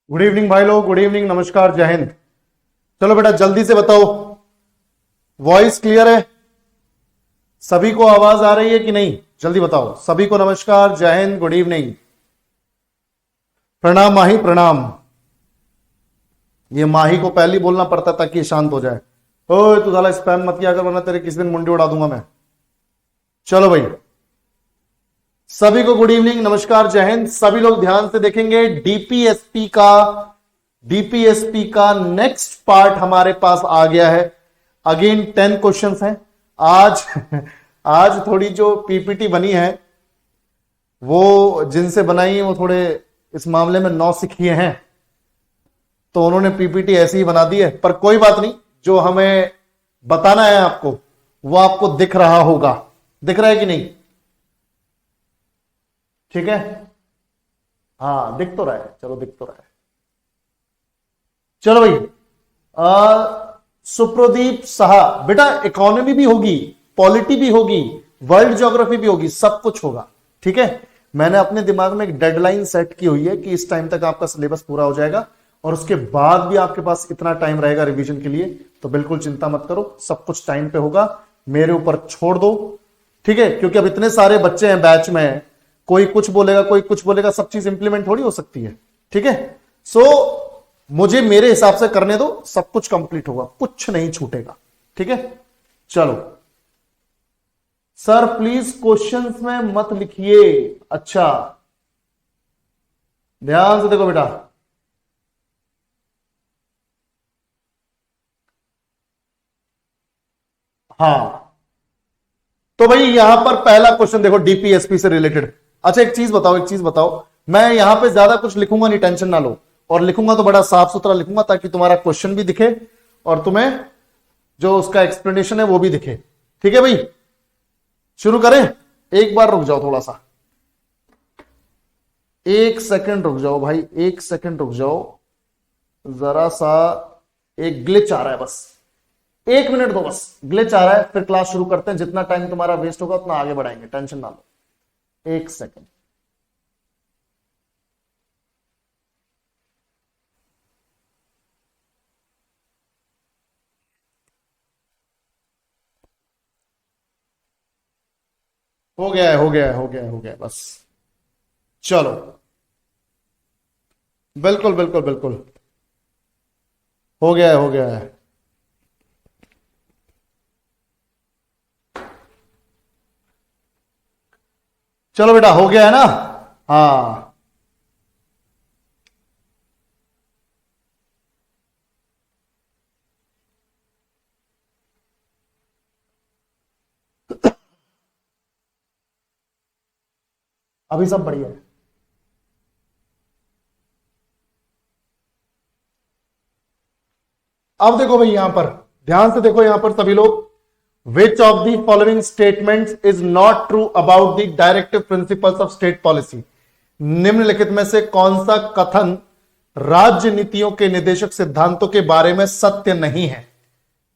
Good evening भाई लोग, good evening, नमस्कार, जय हिंद। चलो बेटा जल्दी से बताओ, वॉइस क्लियर है? सभी को आवाज आ रही है कि नहीं? जल्दी बताओ। सभी को नमस्कार, जय हिंद, गुड इवनिंग, प्रणाम माही, प्रणाम। ये माही को पहले ही बोलना पड़ता ताकि ये शांत हो जाए। ओए तू साला स्पैम मत किया कर, वरना तेरे किसी दिन मुंडी उड़ा दूंगा मैं। चलो भाई, सभी को गुड इवनिंग, नमस्कार, जय हिंद। सभी लोग ध्यान से देखेंगे। डीपीएसपी का नेक्स्ट पार्ट हमारे पास आ गया है। अगेन 10 क्वेश्चंस हैं आज। आज थोड़ी जो पीपीटी बनी है वो जिनसे बनाई है वो थोड़े इस मामले में नौसिखिए हैं, तो उन्होंने पीपीटी ऐसी ही बना दी है। पर कोई बात नहीं, जो हमें बताना है आपको वो आपको दिख रहा होगा। दिख रहा है कि नहीं? ठीक है, हाँ दिख तो रहा है। चलो दिख तो रहा है। चलो भाई, सुप्रदीप साहा, बेटा इकोनॉमी भी होगी, पॉलिटी भी होगी, वर्ल्ड ज्योग्राफी भी होगी, सब कुछ होगा। ठीक है, मैंने अपने दिमाग में एक डेडलाइन सेट की हुई है कि इस टाइम तक आपका सिलेबस पूरा हो जाएगा और उसके बाद भी आपके पास इतना टाइम रहेगा रिवीजन के लिए। तो बिल्कुल चिंता मत करो, सब कुछ टाइम पे होगा, मेरे ऊपर छोड़ दो। ठीक है, क्योंकि अब इतने सारे बच्चे हैं बैच में, कोई कुछ बोलेगा कोई कुछ बोलेगा, सब चीज इंप्लीमेंट थोड़ी हो सकती है। ठीक है, सो मुझे मेरे हिसाब से करने दो, सब कुछ कंप्लीट होगा, कुछ नहीं छूटेगा। ठीक है, चलो सर प्लीज क्वेश्चंस में मत लिखिए। अच्छा, ध्यान से देखो बेटा, हाँ तो भाई यहां पर पहला क्वेश्चन देखो डीपीएसपी से रिलेटेड। अच्छा एक चीज बताओ, एक चीज बताओ, मैं यहां पे ज्यादा कुछ लिखूंगा नहीं, टेंशन ना लो, और लिखूंगा तो बड़ा साफ सुथरा लिखूंगा ताकि तुम्हारा क्वेश्चन भी दिखे और तुम्हें जो उसका एक्सप्लेनेशन है वो भी दिखे। ठीक है भाई, शुरू करें? एक बार रुक जाओ, थोड़ा सा, एक सेकंड रुक जाओ भाई, एक सेकंड रुक जाओ, जरा सा एक ग्लिच आ रहा है, बस 1 मिनट दो, बस ग्लिच आ रहा है, फिर क्लास शुरू करते हैं। जितना टाइम तुम्हारा वेस्ट होगा उतना आगे बढ़ाएंगे, टेंशन ना लो। 1 सेकंड। हो गया है, हो गया है, हो गया है, हो गया है, बस चलो, बिल्कुल बिल्कुल बिल्कुल, हो गया है, हो गया है। चलो बेटा, हो गया है ना? हाँ अभी सब बढ़िया है। अब देखो भाई, यहां पर ध्यान से देखो, यहां पर सभी लोग, विच of the following statements is not true about the directive principles of state policy. निम्नलिखित में से कौन सा कथन राज्य नीतियों के निर्देशक सिद्धांतों के बारे में सत्य नहीं है?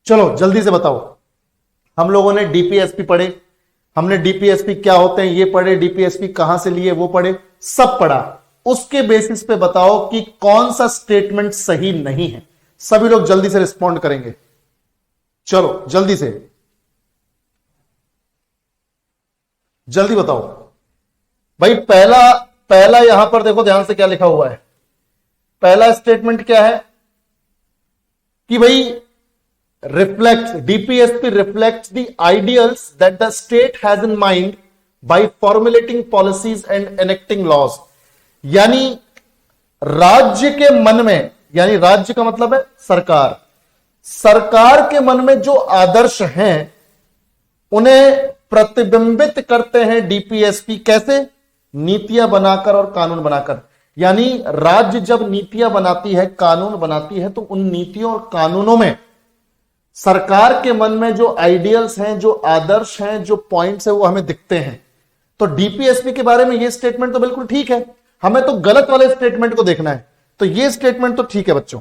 चलो जल्दी से बताओ। हम लोगों ने डीपीएसपी पढ़े, हमने डीपीएसपी क्या होते हैं ये पढ़े, डीपीएसपी कहां से लिए वो पढ़े, सब पढ़ा। उसके बेसिस पे बताओ कि कौन सा स्टेटमेंट सही नहीं है। सभी लोग जल्दी से रिस्पॉन्ड करेंगे, चलो जल्दी से, जल्दी बताओ भाई। पहला पहला यहां पर देखो ध्यान से क्या लिखा हुआ है। पहला स्टेटमेंट क्या है कि भाई DPSP reflects the ideals that the state has in mind by formulating policies and enacting laws। यानी राज्य के मन में, यानी राज्य का मतलब है सरकार, सरकार के मन में जो आदर्श हैं उन्हें प्रतिबिंबित करते हैं डीपीएसपी। कैसे? नीतियां बनाकर और कानून बनाकर। यानी राज्य जब नीतियां बनाती है, कानून बनाती है, तो उन नीतियों और कानूनों में सरकार के मन में जो आइडियल्स हैं, जो आदर्श हैं, जो पॉइंट्स हैं, वो हमें दिखते हैं। तो डीपीएसपी के बारे में ये स्टेटमेंट तो बिल्कुल ठीक है, हमें तो गलत वाले स्टेटमेंट को देखना है। तो ये स्टेटमेंट तो ठीक है बच्चों।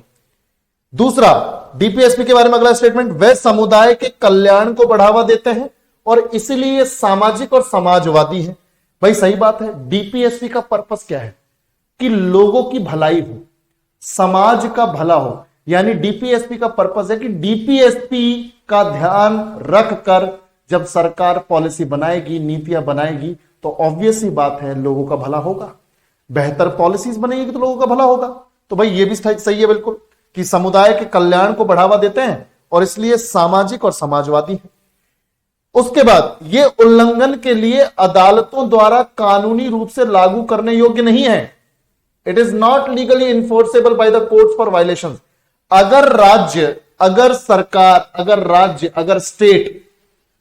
दूसरा, डीपीएसपी के बारे में अगला स्टेटमेंट, वे समुदाय के कल्याण को बढ़ावा देते हैं और इसलिए सामाजिक और समाजवादी है। भाई सही बात है, डीपीएसपी का पर्पस क्या है? कि लोगों की भलाई हो, समाज का भला हो। यानी डीपीएसपी का पर्पस है कि डीपीएसपी का ध्यान रखकर जब सरकार पॉलिसी बनाएगी, नीतियां बनाएगी, तो ऑब्वियस ही बात है लोगों का भला होगा। बेहतर पॉलिसीज बनेगी तो लोगों का भला होगा। तो भाई ये भी सही है बिल्कुल कि समुदाय के कल्याण को बढ़ावा देते हैं और इसलिए सामाजिक और समाजवादी है। उसके बाद ये उल्लंघन के लिए अदालतों द्वारा कानूनी रूप से लागू करने योग्य नहीं है। It is not legally enforceable by the court for violation. अगर राज्य, अगर सरकार, अगर राज्य, अगर स्टेट,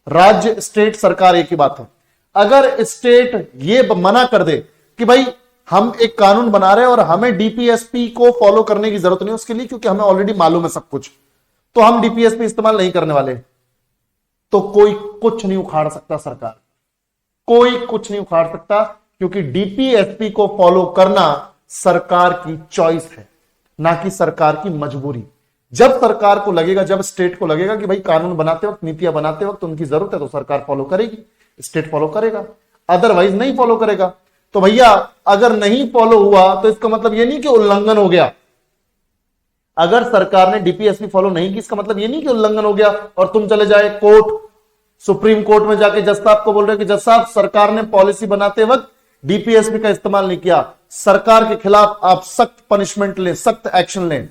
राज्य स्टेट सरकार एक ही बात है, अगर स्टेट ये मना कर दे कि भाई हम एक कानून बना रहे हैं और हमें डीपीएसपी को फॉलो करने की जरूरत नहीं उसके लिए, क्योंकि हमें ऑलरेडी मालूम है सब कुछ, तो हम डीपीएसपी इस्तेमाल नहीं करने वाले, तो कोई कुछ नहीं उखाड़ सकता। सरकार कोई कुछ नहीं उखाड़ सकता, क्योंकि डीपीएसपी को फॉलो करना सरकार की चॉइस है, ना कि सरकार की मजबूरी। जब सरकार को लगेगा, जब स्टेट को लगेगा कि भाई कानून बनाते वक्त, नीतियां बनाते वक्त उनकी जरूरत है, तो सरकार फॉलो करेगी, स्टेट फॉलो करेगा, अदरवाइज नहीं फॉलो करेगा। तो भैया अगर नहीं फॉलो हुआ तो इसका मतलब यह नहीं कि उल्लंघन हो गया। अगर सरकार ने डीपीएसपी फॉलो नहीं की, इसका मतलब यह नहीं कि उल्लंघन हो गया और तुम चले जाए कोर्ट, सुप्रीम कोर्ट में जाके जज साहब को बोल रहे हो कि जज साहब सरकार ने पॉलिसी बनाते वक्त डीपीएसपी का इस्तेमाल नहीं किया, सरकार के खिलाफ आप सख्त पनिशमेंट लें, सख्त एक्शन लें।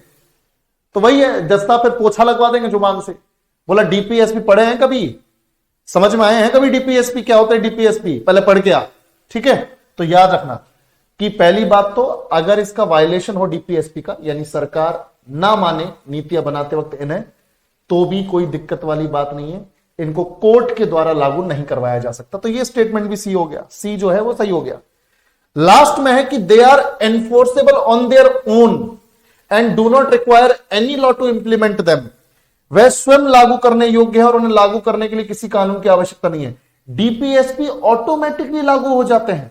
तो वही है, जज साहब फिर पोछा लगवा देंगे जुबान से। बोला डीपीएसपी पढ़े हैं कभी, समझ में आए हैं कभी डीपीएसपी क्या होता है? डीपीएसपी पहले पढ़ के आ, ठीक है। तो याद रखना कि पहली बात तो अगर इसका वायलेशन हो डीपीएसपी का, यानी सरकार ना माने नीतियां बनाते वक्त इन्हें, तो भी कोई दिक्कत वाली बात नहीं है, इनको कोर्ट के द्वारा लागू नहीं करवाया जा सकता। तो ये स्टेटमेंट भी सी हो गया, सी जो है वो सही हो गया। लास्ट में है कि they are enforceable on their own and do not require any law to implement them. वह स्वयं लागू करने योग्य है और उन्हें लागू करने के लिए किसी कानून की आवश्यकता नहीं है। डीपीएसपी ऑटोमेटिकली लागू हो जाते हैं,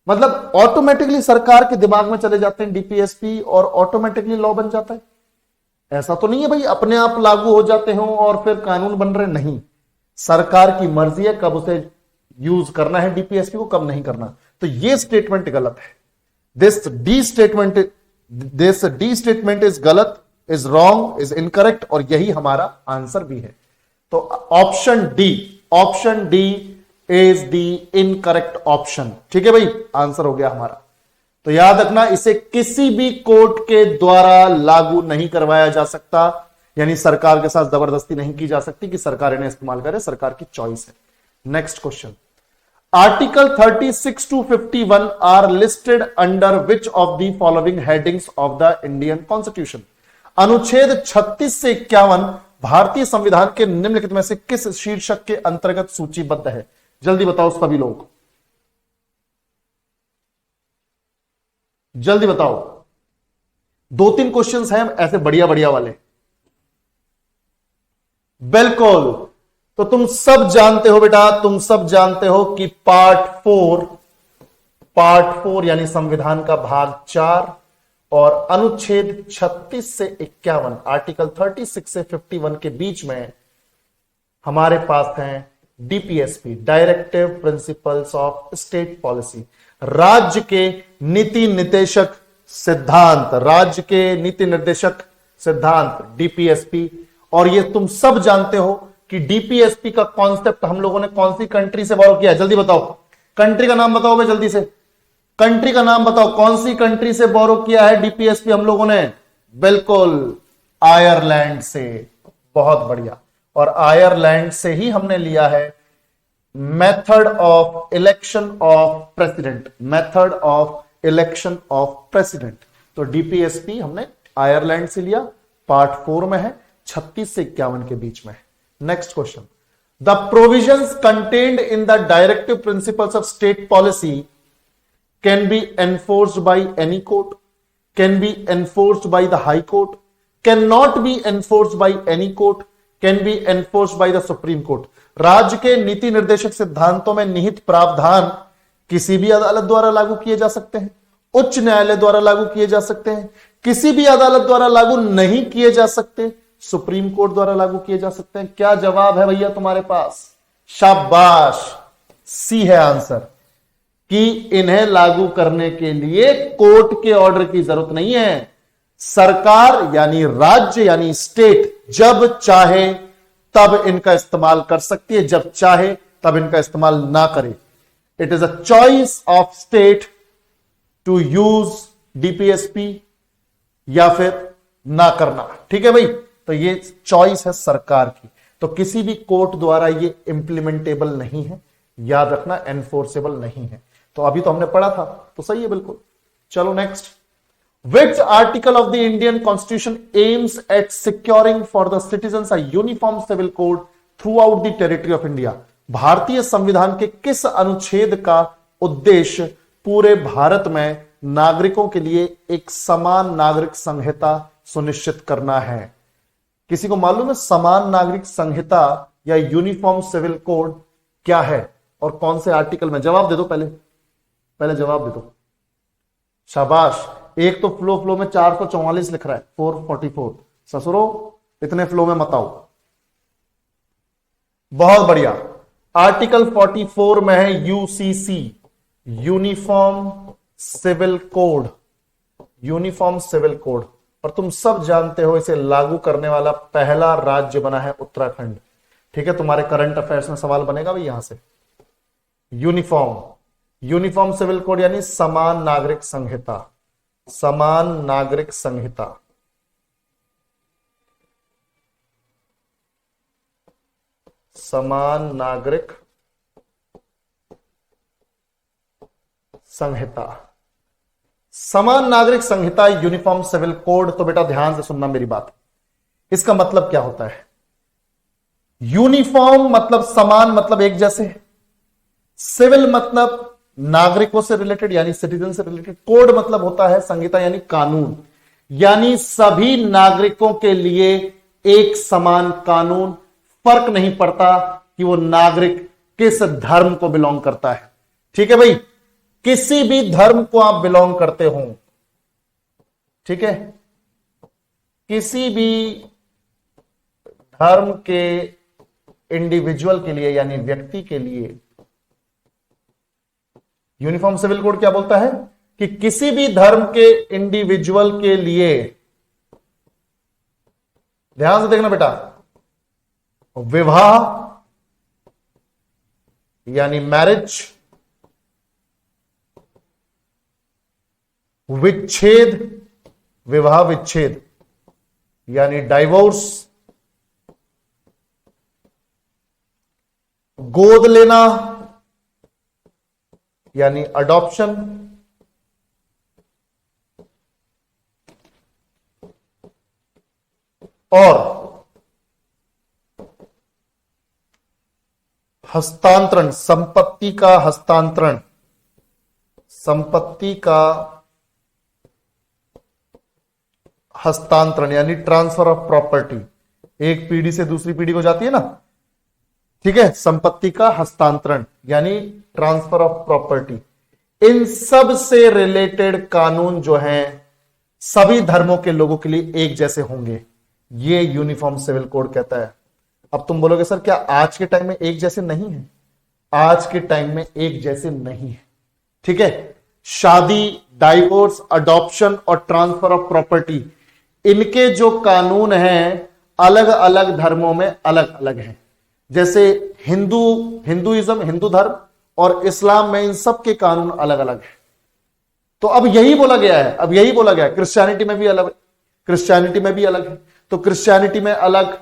मतलब ऑटोमेटिकली सरकार के दिमाग में चले जाते हैं डीपीएसपी और ऑटोमेटिकली लॉ बन जाता है। ऐसा तो नहीं है भाई अपने आप लागू हो जाते हो और फिर कानून बन रहे, नहीं। सरकार की मर्जी है कब उसे यूज करना है डीपीएसपी को, कब नहीं करना। तो ये स्टेटमेंट गलत है। दिस डी स्टेटमेंट इज गलत, इज रॉन्ग, इज इनकरेक्ट, और यही हमारा आंसर भी है। तो option D is the incorrect option, ठीक है भाई, आंसर हो गया हमारा। तो याद रखना इसे किसी भी कोर्ट के द्वारा लागू नहीं करवाया जा सकता, यानी सरकार के साथ जबरदस्ती नहीं की जा सकती कि सरकार इन्हें इस्तेमाल करे, सरकार की चॉइस है। Next question, article 36 to 51 are listed under which of the following headings of the Indian constitution. अनुच्छेद 36 से 51 भारतीय संविधान के निम्नलिखित में से किस शीर्षक के अंतर्गत सूचीबद्ध है? जल्दी बताओ सभी लोग, जल्दी बताओ। 2-3 क्वेश्चंस हैं ऐसे बढ़िया बढ़िया वाले। बिल्कुल, तो तुम सब जानते हो बेटा, तुम सब जानते हो कि पार्ट 4 यानी संविधान का भाग 4 और अनुच्छेद 36 से 51, आर्टिकल 36 से 51 के बीच में हमारे पास हैं DPSP, directive principles of state policy, राज्य के नीति निर्देशक सिद्धांत, राज्य के नीति निर्देशक सिद्धांत डीपीएसपी। और ये तुम सब जानते हो कि डीपीएसपी का कॉन्सेप्ट हम लोगों ने कौन सी कंट्री से बोरो किया है? जल्दी बताओ, कंट्री का नाम बताओ भाई, जल्दी से कंट्री का नाम बताओ, कौन सी कंट्री से बोरो किया है डीपीएसपी हम लोगों ने? बिल्कुल आयरलैंड से, बहुत बढ़िया। और आयरलैंड से ही हमने लिया है method of election of president, method of election of president. तो डीपीएसपी हमने आयरलैंड से लिया, पार्ट 4 में है, 36 से 51 के बीच में है। Next question, the provisions contained in the directive principles of state policy can be enforced by any court, can be enforced by the high court, can not be enforced by any court, can be enforced by the supreme court. राज्य के नीति निर्देशक सिद्धांतों में निहित प्रावधान किसी भी अदालत द्वारा लागू किए जा सकते हैं, उच्च न्यायालय द्वारा लागू किए जा सकते हैं, किसी भी अदालत द्वारा लागू नहीं किए जा सकते, सुप्रीम कोर्ट द्वारा लागू किए जा सकते हैं। क्या जवाब है भैया तुम्हारे पास? शाबाश, सी है आंसर, कि इन्हें लागू करने के लिए कोर्ट के ऑर्डर की जरूरत नहीं है, सरकार यानी राज्य यानी स्टेट जब चाहे तब इनका इस्तेमाल कर सकती है, जब चाहे तब इनका इस्तेमाल ना करे। It is a choice of state to use DPSP या फिर ना करना। ठीक है भाई, तो ये चॉइस है सरकार की, तो किसी भी कोर्ट द्वारा ये इंप्लीमेंटेबल नहीं है, याद रखना, एनफोर्सेबल नहीं है। तो अभी तो हमने पढ़ा था, तो सही है बिल्कुल। चलो next, which article of the Indian constitution aims at securing for the citizens a uniform civil code throughout the territory of India. भारतीय संविधान के किस अनुच्छेद का उद्देश्य पूरे भारत में नागरिकों के लिए एक समान नागरिक संहिता सुनिश्चित करना है? किसी को मालूम है समान नागरिक संहिता या यूनिफॉर्म सिविल कोड क्या है और कौन से आर्टिकल में? जवाब दे दो, पहले जवाब दे दो। शाबाश, एक तो फ्लो में 444 लिख रहा है, 444। ससुरो इतने फ्लो में मत आओ। बहुत बढ़िया, आर्टिकल 44 में है UCC, uniform civil code, uniform civil code. और तुम सब जानते हो इसे लागू करने वाला पहला राज्य बना है उत्तराखंड। ठीक है, तुम्हारे करंट अफेयर्स में सवाल बनेगा भाई यहां से। यूनिफॉर्म सिविल कोड यानी समान नागरिक संहिता, समान नागरिक संहिता। समान नागरिक संहिता, समान नागरिक संहिता, यूनिफॉर्म सिविल कोड। तो बेटा ध्यान से सुनना मेरी बात, इसका मतलब क्या होता है? यूनिफॉर्म मतलब समान, मतलब एक जैसे। सिविल मतलब नागरिकों से रिलेटेड यानी सिटीजन से रिलेटेड। कोड मतलब होता है संहिता यानी कानून, यानी सभी नागरिकों के लिए एक समान कानून, फर्क नहीं पड़ता कि वो नागरिक किस धर्म को बिलोंग करता है। ठीक है भाई, किसी भी धर्म को आप बिलोंग करते हो, ठीक है, किसी भी धर्म के इंडिविजुअल के लिए यानी व्यक्ति के लिए यूनिफॉर्म सिविल कोड क्या बोलता है कि किसी भी धर्म के इंडिविजुअल के लिए, ध्यान से देखना बेटा, विवाह यानी मैरिज, विच्छेद, विवाह विच्छेद यानी डाइवोर्स, गोद लेना यानी अडॉप्शन, और हस्तांतरण, संपत्ति का हस्तांतरण, संपत्ति का हस्तांतरण यानी ट्रांसफर ऑफ प्रॉपर्टी, एक पीढ़ी से दूसरी पीढ़ी को जाती है ना, ठीक है, संपत्ति का हस्तांतरण यानी ट्रांसफर ऑफ प्रॉपर्टी। इन सब से रिलेटेड कानून जो हैं सभी धर्मों के लोगों के लिए एक जैसे होंगे, ये यूनिफॉर्म सिविल कोड कहता है। अब तुम बोलोगे सर क्या आज के टाइम में एक जैसे नहीं है? आज के टाइम में एक जैसे नहीं है, ठीक है। शादी, डाइवोर्स, अडॉप्शन और ट्रांसफर ऑफ प्रॉपर्टी, इनके जो कानून हैं अलग अलग धर्मों में अलग अलग हैं। जैसे हिंदुइज्म, हिंदू धर्म और इस्लाम में इन सब के कानून अलग अलग हैं। तो अब यही बोला गया है, क्रिश्चियनिटी में भी अलग है, तो क्रिश्चियनिटी में अलग,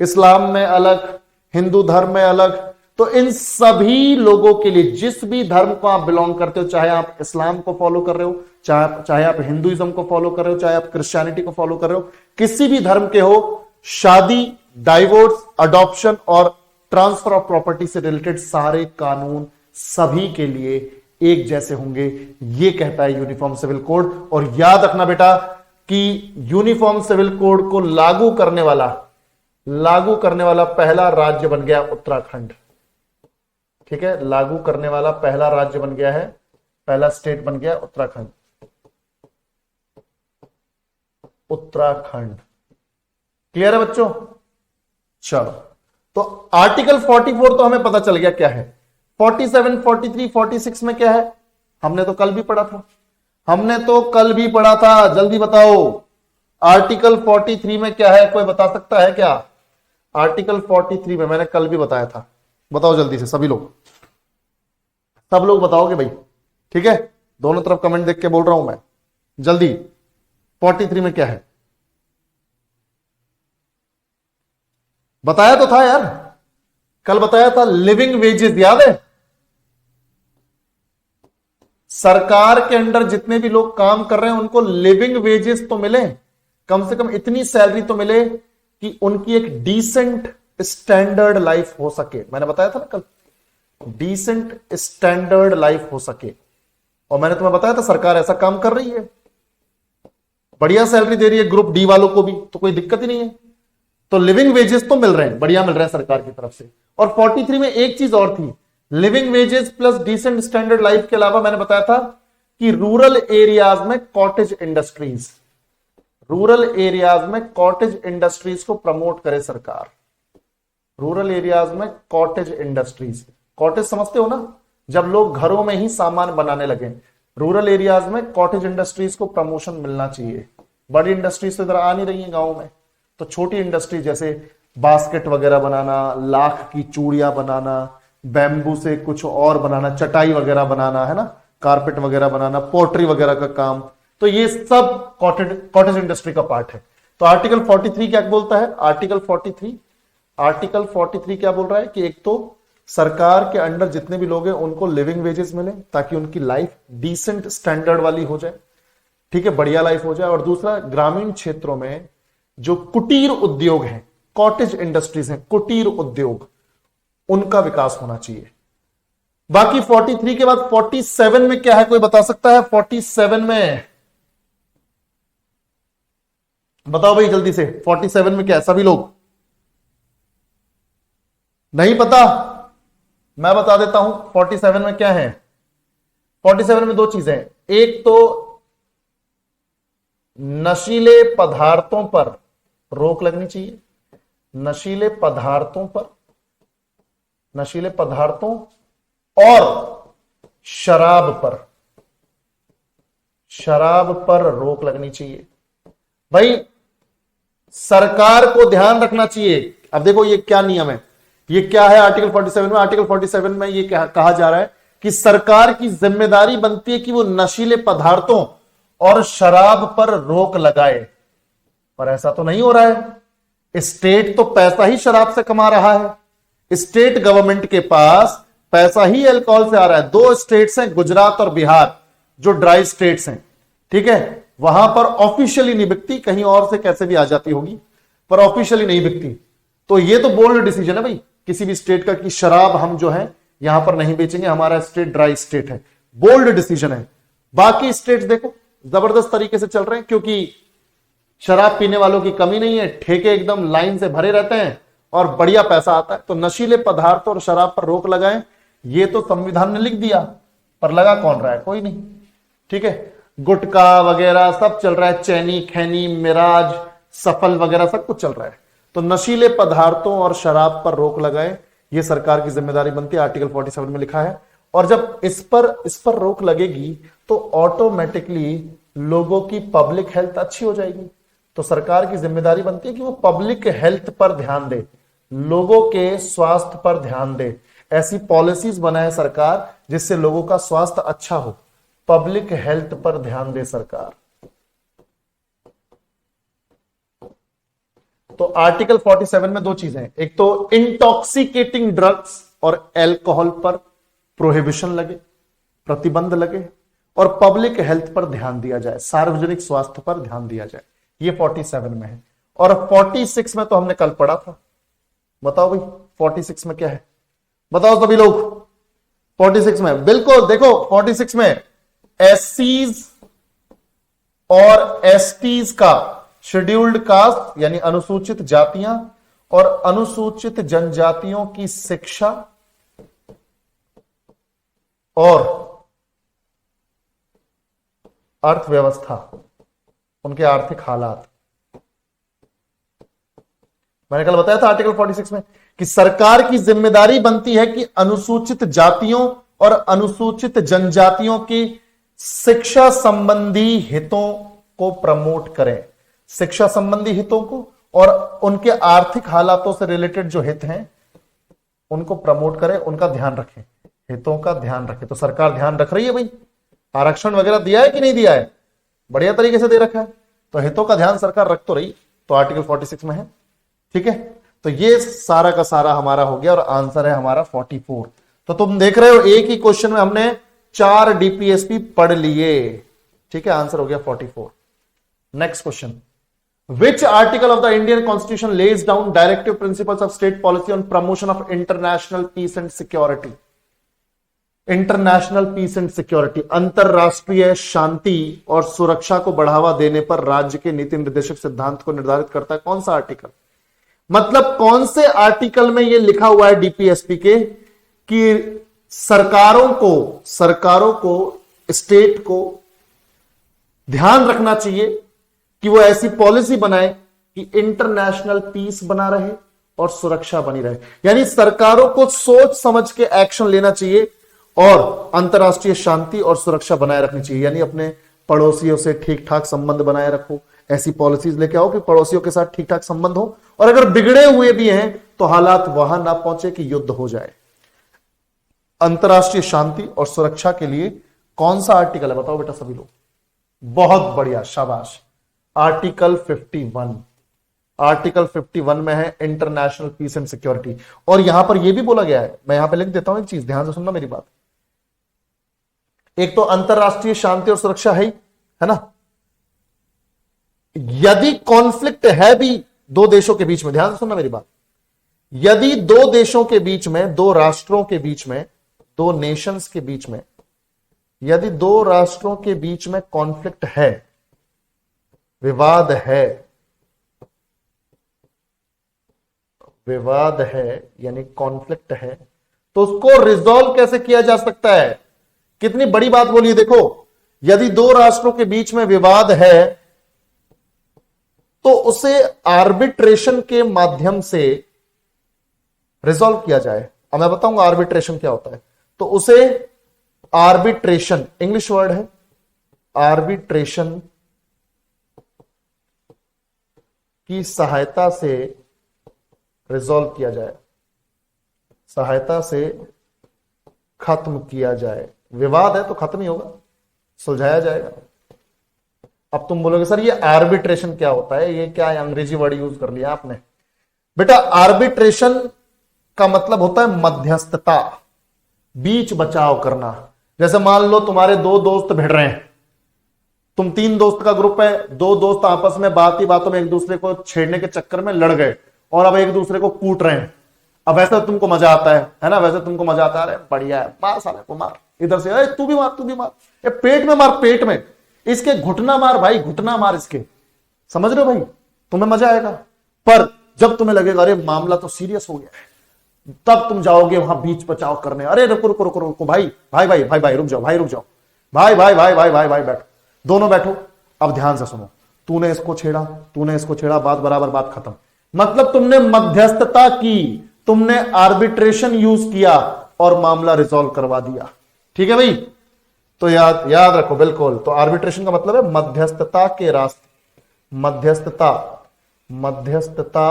इस्लाम में अलग, हिंदू धर्म में अलग। तो इन सभी लोगों के लिए, जिस भी धर्म को आप बिलोंग करते हो, चाहे आप इस्लाम को फॉलो कर रहे हो, चाहे आप हिंदुइज्म को फॉलो कर रहे हो, चाहे आप क्रिश्चियनिटी को फॉलो कर रहे हो, किसी भी धर्म के हो, शादी, डाइवोर्स, अडॉप्शन और ट्रांसफर ऑफ प्रॉपर्टी से रिलेटेड सारे कानून सभी के लिए एक जैसे होंगे, ये कहता है यूनिफॉर्म सिविल कोड। और याद रखना बेटा कि यूनिफॉर्म सिविल कोड को लागू करने वाला पहला राज्य बन गया उत्तराखंड, ठीक है, लागू करने वाला पहला राज्य बन गया है, पहला स्टेट बन गया उत्तराखंड। क्लियर है बच्चों? चलो, तो आर्टिकल 44 तो हमें पता चल गया क्या है। 47, 43, 46 में क्या है? हमने तो कल भी पढ़ा था, जल्दी बताओ। आर्टिकल 43 में क्या है, कोई बता सकता है क्या? आर्टिकल 43 में मैंने कल भी बताया था, बताओ जल्दी से सभी लोग, सब लोग बताओगे भाई, ठीक है? दोनों तरफ कमेंट देख के बोल रहा हूं मैं, जल्दी। 43 में क्या है बताया तो था यार, कल बताया था, लिविंग वेजेस, याद है? सरकार के अंडर जितने भी लोग काम कर रहे हैं उनको लिविंग वेजेस तो मिले, कम से कम इतनी सैलरी तो मिले कि उनकी एक डिसेंट स्टैंडर्ड लाइफ हो सके। मैंने बताया था ना कल, डिसेंट स्टैंडर्ड लाइफ हो सके, और मैंने तुम्हें बताया था सरकार ऐसा काम कर रही है, बढ़िया सैलरी दे रही है ग्रुप डी वालों को भी, तो कोई दिक्कत ही नहीं है। तो लिविंग वेजेस तो मिल रहे हैं, बढ़िया मिल रहे हैं सरकार की तरफ से। और 43 में एक चीज और थी, living wages plus decent standard life के अलावा मैंने बताया था कि रूरल एरियाज में कॉटेज इंडस्ट्रीज, रूरल एरियाज में कॉटेज इंडस्ट्रीज को प्रमोट करे सरकार। रूरल एरियाज में कॉटेज इंडस्ट्रीज, कॉटेज समझते हो ना, जब लोग घरों में ही सामान बनाने लगे, रूरल एरियाज में कॉटेज इंडस्ट्रीज को प्रमोशन मिलना चाहिए। बड़ी इंडस्ट्रीज तो इधर आ नहीं रही है गांव में, तो छोटी इंडस्ट्री जैसे बास्केट वगैरह बनाना, लाख की चूड़ियां बनाना, बैम्बू से कुछ और बनाना, चटाई वगैरह बनाना, है ना, कारपेट वगैरह बनाना, पोल्ट्री वगैरह का काम, तो ये सब कॉटेज इंडस्ट्री का पार्ट है। तो आर्टिकल 43 क्या बोलता है? आर्टिकल 43 क्या बोल रहा है कि एक तो सरकार के अंडर जितने भी लोग हैं उनको लिविंग वेजेस मिले ताकि उनकी लाइफ डिसेंट स्टैंडर्ड वाली हो जाए, ठीक है, बढ़िया लाइफ हो जाए। और दूसरा, ग्रामीण क्षेत्रों में जो कुटीर उद्योग हैं, कॉटेज इंडस्ट्रीज हैं, कुटीर उद्योग, उनका विकास होना चाहिए। बाकी 43 के बाद 47 में क्या है, कोई बता सकता है? 47 में बताओ भाई जल्दी से, 47 में क्या है? सभी लोग नहीं पता? मैं बता देता हूं 47 में क्या है। 47 में दो चीजें, एक तो नशीले पदार्थों पर रोक लगनी चाहिए, नशीले पदार्थों पर, नशीले पदार्थों और शराब पर रोक लगनी चाहिए। भाई सरकार को ध्यान रखना चाहिए। अब देखो ये क्या नियम है, ये क्या है आर्टिकल 47 में? आर्टिकल 47 में ये कहा जा रहा है कि सरकार की जिम्मेदारी बनती है कि वो नशीले पदार्थों और शराब पर रोक लगाए, पर ऐसा तो नहीं हो रहा है। स्टेट तो पैसा ही शराब से कमा रहा है, स्टेट गवर्नमेंट के पास पैसा ही अल्कोहल से आ रहा है। दो स्टेट्स हैं, गुजरात और बिहार, जो ड्राई स्टेट्स हैं, ठीक है, वहां पर ऑफिशियली नहीं बिकती, कहीं और से कैसे भी आ जाती होगी, पर ऑफिशियली नहीं बिकती। तो ये तो बोल्ड डिसीजन है भाई किसी भी स्टेट का कि शराब हम जो है यहां पर नहीं बेचेंगे, हमारा स्टेट ड्राई स्टेट है, बोल्ड डिसीजन है। बाकी स्टेट्स देखो जबरदस्त तरीके से चल रहे हैं, क्योंकि शराब पीने वालों की कमी नहीं है, ठेके एकदम लाइन से भरे रहते हैं और बढ़िया पैसा आता है। तो नशीले पदार्थ और शराब पर रोक लगाएं, ये तो संविधान ने लिख दिया, पर लगा कौन रहा है? कोई नहीं, ठीक है। गुटखा वगैरह सब चल रहा है, चैनी, खैनी, मिराज, सफल वगैरह सब कुछ चल रहा है। तो नशीले पदार्थों और शराब पर रोक लगाए, ये सरकार की जिम्मेदारी बनती है, आर्टिकल 47 में लिखा है। और जब इस पर रोक लगेगी तो ऑटोमेटिकली लोगों की पब्लिक हेल्थ अच्छी हो जाएगी। तो सरकार की जिम्मेदारी बनती है कि वो पब्लिक हेल्थ पर ध्यान दे, लोगों के स्वास्थ्य पर ध्यान दे, ऐसी पॉलिसीज बनाए सरकार जिससे लोगों का स्वास्थ्य अच्छा हो, पब्लिक हेल्थ पर ध्यान दे सरकार। तो आर्टिकल 47 में दो चीजें हैं, एक तो इंटॉक्सिकेटिंग ड्रग्स और एल्कोहल पर प्रोहिबिशन लगे, प्रतिबंध लगे, और पब्लिक हेल्थ पर ध्यान दिया जाए, सार्वजनिक स्वास्थ्य पर ध्यान दिया जाए, ये 47 में है। और 46 में तो हमने कल पढ़ा था, बताओ भाई 46 में क्या है? बताओ सभी लोग। 46 में बिल्कुल देखो, 46 में एससीज और एसटीज का, शेड्यूल्ड कास्ट यानी अनुसूचित जातियां और अनुसूचित जनजातियों की शिक्षा और अर्थव्यवस्था, उनके आर्थिक हालात। मैंने कल बताया था आर्टिकल 46 में कि सरकार की जिम्मेदारी बनती है कि अनुसूचित जातियों और अनुसूचित जनजातियों की शिक्षा संबंधी हितों को प्रमोट करें। शिक्षा संबंधी हितों को और उनके आर्थिक हालातों से रिलेटेड जो हित हैं उनको प्रमोट करें, उनका ध्यान रखें, हितों का ध्यान रखें। तो सरकार ध्यान रख रही है भाई, आरक्षण वगैरह दिया है कि नहीं दिया है, बढ़िया तरीके से दे रखा है, तो हितों का ध्यान सरकार रख तो रही, तो आर्टिकल 46 में है। ठीक है, तो ये सारा का सारा हमारा हो गया और आंसर है हमारा 44। तो तुम देख रहे हो एक ही क्वेश्चन में हमने 4 डीपीएसपी पढ़ लिए। ठीक है, आंसर हो गया 44। Next question, which article of the Indian constitution lays down directive principles of state policy on promotion of international peace and security. International peace and security, अंतरराष्ट्रीय शांति और सुरक्षा को बढ़ावा देने पर राज्य के नीति निर्देशक सिद्धांत को निर्धारित करता है। कौन सा आर्टिकल, मतलब कौन से आर्टिकल में यह लिखा हुआ है डीपीएसपी के कि सरकारों को स्टेट को ध्यान रखना चाहिए कि वो ऐसी पॉलिसी बनाए कि इंटरनेशनल पीस बना रहे और सुरक्षा बनी रहे। यानी सरकारों को सोच समझ के एक्शन लेना चाहिए और अंतरराष्ट्रीय शांति और सुरक्षा बनाए रखनी चाहिए। यानी अपने पड़ोसियों से ठीक ठाक संबंध बनाए रखो, ऐसी पॉलिसीज लेके आओ कि पड़ोसियों के साथ ठीक ठाक संबंध हो, और अगर बिगड़े हुए भी हैं तो हालात वहां ना पहुंचे कि युद्ध हो जाए। अंतरराष्ट्रीय शांति और सुरक्षा के लिए कौन सा आर्टिकल है, बताओ बेटा सभी लोग। बहुत बढ़िया, शाबाश, आर्टिकल 51। आर्टिकल 51 में है इंटरनेशनल पीस एंड सिक्योरिटी। और यहां पर यह भी बोला गया है, मैं यहां पे लिख देता हूं एक चीज, ध्यान से सुनना मेरी बात। एक तो अंतरराष्ट्रीय शांति और सुरक्षा है ना, यदि कॉन्फ्लिक्ट है भी दो देशों के बीच में, ध्यान से सुनना मेरी बात, यदि दो देशों के बीच में, दो राष्ट्रों के बीच में, दो नेशंस के बीच में, यदि दो राष्ट्रों के बीच में कॉन्फ्लिक्ट है, विवाद है यानी कॉन्फ्लिक्ट है, तो उसको रिजॉल्व कैसे किया जा सकता है। कितनी बड़ी बात बोली है, देखो, यदि दो राष्ट्रों के बीच में विवाद है तो उसे आर्बिट्रेशन के माध्यम से रिजॉल्व किया जाए। अब मैं बताऊंगा आर्बिट्रेशन क्या होता है। तो उसे आर्बिट्रेशन, इंग्लिश वर्ड है, आर्बिट्रेशन की सहायता से रिजॉल्व किया जाए, सहायता से खत्म किया जाए। विवाद है तो खत्म ही होगा, सुलझाया जाएगा। अब तुम बोलोगे सर ये आर्बिट्रेशन क्या होता है, ये क्या अंग्रेजी वर्ड यूज कर लिया आपने। बेटा आर्बिट्रेशन का मतलब होता है मध्यस्थता, बीच बचाव करना। जैसे मान लो तुम्हारे दो दोस्त भिड़ रहे हैं, तुम 3 दोस्त का ग्रुप है, 2 दोस्त आपस में बातों में एक दूसरे को छेड़ने के चक्कर में लड़ गए और अब एक दूसरे को कूट रहे हैं। अब वैसे तुमको मजा आता है ना, वैसे तुमको मजा आता है, बढ़िया है, मार साले को मार, इधर से अरे तू भी मार, ये पेट में मार, पेट में, इसके घुटना मार भाई, घुटना मार इसके, समझ रहे हो भाई, तुम्हें मजा आएगा। पर जब तुम्हें लगेगा अरे मामला तो सीरियस हो गया है, तब तुम जाओगे वहां बीच बचाव करने। अरे रुको भाई रुक जाओ, भाई बैठो, दोनों बैठो, अब ध्यान से सुनो, तूने इसको छेड़ा, बात बराबर, बात खत्म। मतलब तुमने मध्यस्थता की, तुमने आर्बिट्रेशन यूज किया और मामला रिजॉल्व करवा दिया। ठीक है भाई, तो याद रखो बिल्कुल। तो आर्बिट्रेशन का मतलब है मध्यस्थता के रास्ते, मध्यस्थता।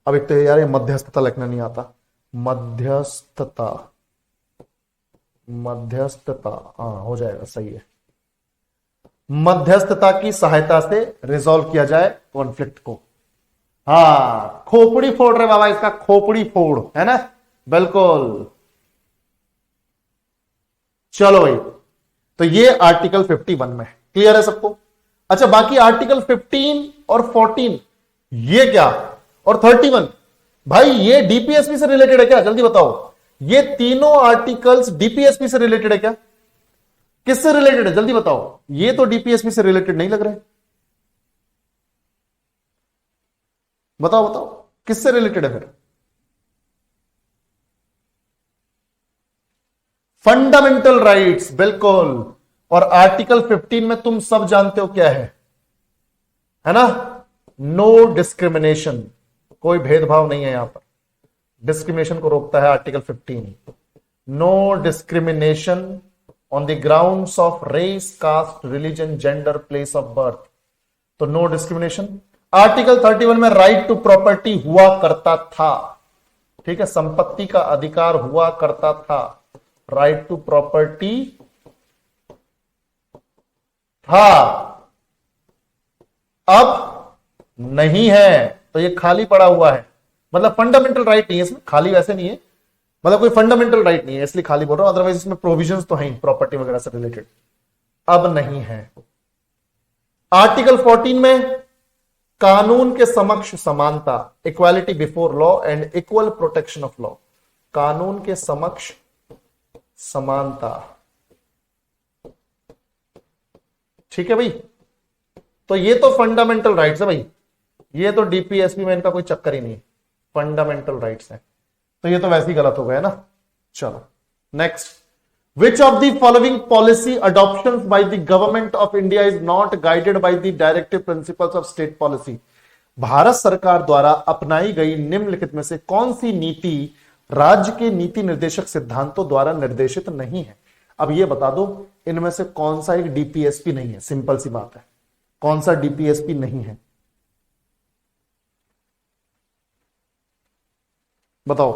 अब एक तो यार ये मध्यस्थता लिखना नहीं आता, मध्यस्थता, हाँ हो जाएगा, सही है। मध्यस्थता की सहायता से रिजॉल्व किया जाए कॉन्फ्लिक्ट को। हाँ, खोपड़ी फोड़ रहे बाबा, इसका खोपड़ी फोड़, है ना, बिल्कुल। चलो भाई, तो ये आर्टिकल 51 में क्लियर है सबको। अच्छा, बाकी आर्टिकल 15 और 14 ये क्या, और 31 भाई ये डीपीएसपी से रिलेटेड है क्या, जल्दी बताओ। ये तीनों आर्टिकल्स डीपीएसपी से रिलेटेड है क्या, किससे रिलेटेड है, जल्दी बताओ। ये तो डीपीएसपी से रिलेटेड नहीं लग रहे, बताओ किससे रिलेटेड है फिर। फंडामेंटल राइट्स, बिल्कुल। और आर्टिकल 15 में तुम सब जानते हो क्या है ना, नो डिस्क्रिमिनेशन, कोई भेदभाव नहीं है यहां पर, डिस्क्रिमिनेशन को रोकता है article 15। No discrimination on the grounds of race, caste, religion, gender, place of birth. तो नो डिस्क्रिमिनेशन। आर्टिकल 31 में राइट टू प्रॉपर्टी हुआ करता था, ठीक है, संपत्ति का अधिकार हुआ करता था, राइट टू प्रॉपर्टी था, अब नहीं है, तो ये खाली पड़ा हुआ है, मतलब फंडामेंटल राइट नहीं है इसमें, खाली वैसे नहीं है, मतलब कोई फंडामेंटल राइट नहीं है इसलिए खाली बोल रहा हूं, अदरवाइज इसमें प्रोविजंस तो हैं प्रॉपर्टी वगैरह से रिलेटेड, अब नहीं है। आर्टिकल 14 में कानून के समक्ष समानता, equality before law and equal protection of law, कानून के समक्ष समानता, ठीक है भाई, तो ये तो फंडामेंटल राइट्स है भाई, ये तो डीपीएसपी में इनका कोई चक्कर ही नहीं है, फंडामेंटल राइट्स है, तो ये तो वैसे ही गलत हो गया ना। चलो next, which of the following policy adoption by the government of India is not guided by the directive principles of state policy, Bharat सरकार द्वारा अपनाई गई निम्नलिखित में से कौन सी नीति राज्य के नीति निर्देशक सिद्धांतों द्वारा निर्देशित नहीं है। अब ये बता दो इनमें से कौन सा एक डीपीएसपी नहीं है, सिंपल सी बात है, कौन सा डीपीएसपी नहीं है बताओ,